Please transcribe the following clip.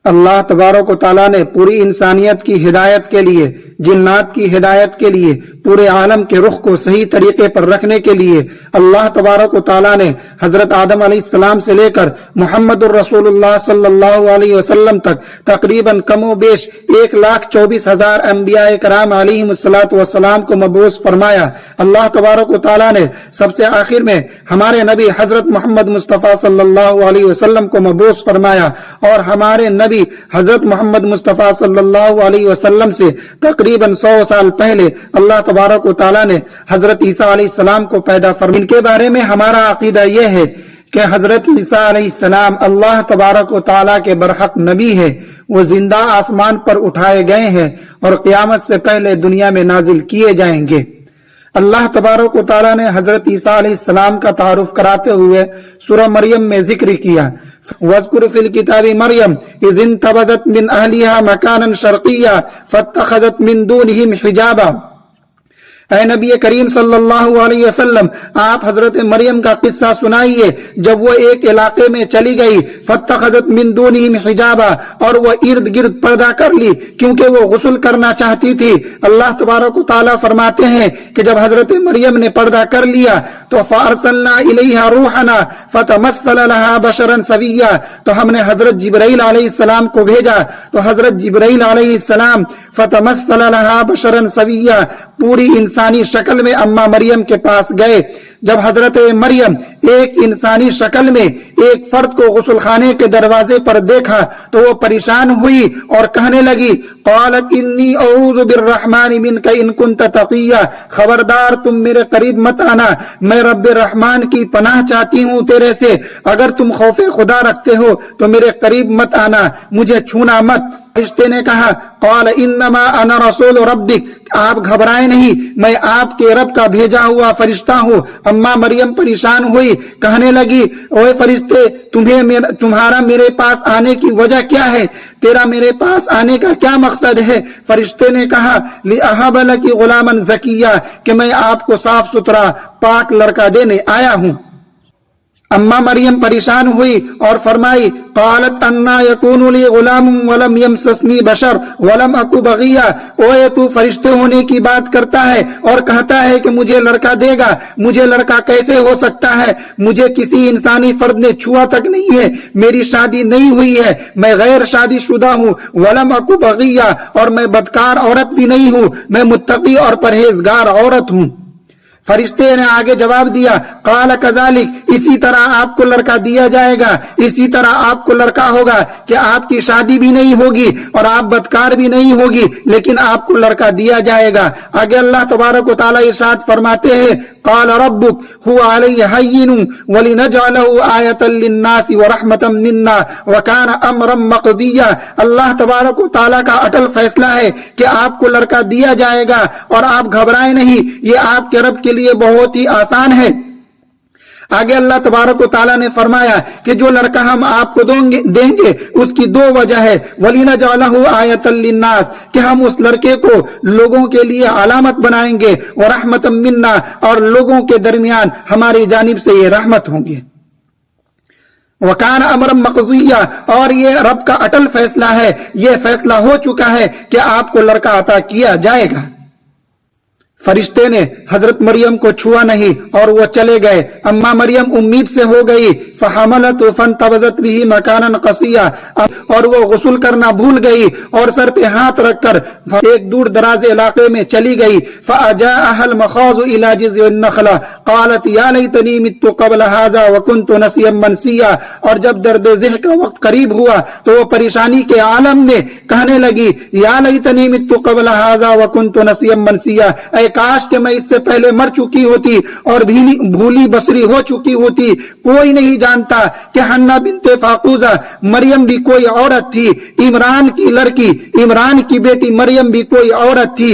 اللہ تبارک و تعالیٰ نے پوری انسانیت کی ہدایت کے لیے، جنات کی ہدایت کے لیے، پورے عالم کے رخ کو صحیح طریقے پر رکھنے کے لیے اللہ تبارک و تعالیٰ نے حضرت آدم علیہ السلام سے لے کر محمد الرسول اللہ صلی اللہ علیہ وسلم تک تقریباً کم و بیش 1,24,000 انبیاء کرام علیہم الصلاۃ والسلام کو مبعوث فرمایا۔ اللہ تبارک و تعالیٰ نے سب سے آخر میں ہمارے نبی حضرت محمد مصطفیٰ صلی اللہ علیہ وسلم کو مبعوث فرمایا، اور ہمارے نبی حضرت محمد مصطفیٰ صلی اللہ علیہ وسلم سے تقریباً 100 سال پہلے اللہ تبارک و تعالیٰ نے حضرت عیسیٰ علیہ السلام کو پیدا فرمایا۔ ان کے بارے میں ہمارا عقیدہ یہ ہے کہ حضرت عیسیٰ علیہ السلام اللہ تبارک و تعالیٰ کے برحق نبی ہے، وہ زندہ آسمان پر اٹھائے گئے ہیں اور قیامت سے پہلے دنیا میں نازل کیے جائیں گے۔ اللہ تبارک و تعالیٰ نے حضرت عیسیٰ علیہ السلام کا تعارف کراتے ہوئے سورہ مریم میں ذکر کیا، وَاذْكُرْ فِي الْكِتَابِ مَرْيَمَ إِذِ انتبذت مِنْ أَهْلِهَا مَكَانًا شَرْقِيًّا فَاتَّخَذَتْ مِنْ دُونِهِمْ حِجَابًا۔ اے نبی کریم صلی اللہ علیہ وسلم، آپ حضرت مریم کا قصہ سنائیے جب وہ ایک علاقے میں چلی گئی، فاتخذت من دونہم حجابا، اور وہ ارد گرد پردہ کر لی کیونکہ وہ غسل کرنا چاہتی تھی۔ اللہ تبارک و تعالیٰ فرماتے ہیں کہ جب حضرت مریم نے پردہ کر لیا تو فارسلنا الیہا روحنا فتمثل لها بشرا سویا، تو ہم نے حضرت جبرائیل علیہ السلام کو بھیجا، تو حضرت جبرائیل علیہ السلام فتمثل لها بشرا سویا، پوری انسانی شکل میں اماں مریم کے پاس گئے۔ جب حضرت مریم ایک انسانی شکل میں ایک فرد کو غسل خانے کے دروازے پر دیکھا تو وہ پریشان ہوئی اور کہنے لگی، قالت انی اعوذ بالرحمن منک ان کنت تقیا، خبردار تم میرے قریب مت آنا، میں رب الرحمن کی پناہ چاہتی ہوں تیرے سے، اگر تم خوف خدا رکھتے ہو تو میرے قریب مت آنا، مجھے چھونا مت۔ فرشتے نے کہا، قال انما انا رسول ربک، آپ گھبرائیں نہیں، میں آپ کے رب کا بھیجا ہوا فرشتہ ہوں۔ اماں مریم پریشان ہوئی، کہنے لگی، اوے فرشتے، تمہارا میرے پاس آنے کی وجہ کیا ہے؟ تیرا میرے پاس آنے کا کیا مقصد ہے؟ فرشتے نے کہا، لأہب لک غلاما زکیا، کہ میں آپ کو صاف ستھرا پاک لڑکا دینے آیا ہوں۔ اماں مریم پریشان ہوئی اور فرمائی، قالت انا یکون لی غلام ولم یمسسنی بشر ولم اکو بغیا، اوے تو فرشتے ہونے کی بات کرتا ہے اور کہتا ہے کہ مجھے لڑکا دے گا، مجھے لڑکا کیسے ہو سکتا ہے؟ مجھے کسی انسانی فرد نے چھوا تک نہیں ہے، میری شادی نہیں ہوئی ہے، میں غیر شادی شدہ ہوں، ولم اکو بغیا، اور میں بدکار عورت بھی نہیں ہوں، میں متقی اور پرہیزگار عورت ہوں۔ فرشتے نے آگے جواب دیا، قال کذالک، اسی طرح آپ کو لڑکا دیا جائے گا، اسی طرح آپ کو لڑکا ہوگا کہ آپ کی شادی بھی نہیں ہوگی اور آپ بدکار بھی نہیں ہوگی، لیکن آپ کو لڑکا دیا جائے گا۔ آگے اللہ تبارک و تعالیٰ ارشاد فرماتے ہیں، قال ربک هو علی ہین ولنجعلہ آیۃ للناس ورحمۃ منا وکان امرا مقضیا، اللہ تبارک و تعالیٰ کا اٹل فیصلہ ہے کہ آپ کو لڑکا دیا جائے گا، اور آپ گھبرائیں نہیں، یہ آپ کے رب کے لیے بہت ہی آسان ہے۔ آگے اللہ تبارک و تعالیٰ نے فرمایا کہ جو لڑکا ہم آپ کو دیں گے اس کی دو وجہ ہے، وَلِنَجْعَلَهُ آیَةً لِلنَّاسِ، کہ ہم اس لڑکے کو لوگوں کے لیے علامت بنائیں گے، وَرَحْمَةً مِنَّا، اور لوگوں کے درمیان ہماری جانب سے یہ رحمت ہوں گے۔ وَكَانَ أَمْرًا مَقْضِيًّا، اور یہ رب کا اٹل فیصلہ ہے، یہ فیصلہ ہو چکا ہے کہ آپ کو لڑکا عطا کیا جائے گا۔ فرشتے نے حضرت مریم کو چھوا نہیں اور وہ چلے گئے۔ اماں مریم امید سے ہو گئی، فحملت فانتبذت به مکانا قصیا، اور وہ غسل کرنا بھول گئی اور سر پہ ہاتھ رکھ کر ایک دور دراز علاقے میں چلی گئی۔ فاجاءها المخاض الى جذع النخلة قالت یا لیتنی مت قبل هذا وكنت نسیا منسیا، اور جب درد ذہ کا وقت قریب ہوا تو وہ پریشانی کے عالم میں کہنے لگی، یا لیتنی مت قبل هذا وكنت نسیا منسیا، اے کاش کہ میں اس سے پہلے مر چکی ہوتی اور بھولی بسری ہو چکی ہوتی۔ کوئی نہیں جانتا کہ حنا بنت فاقوزہ مریم بھی کوئی عورت تھی، عمران کی لڑکی، عمران کی بیٹی مریم بھی کوئی عورت تھی۔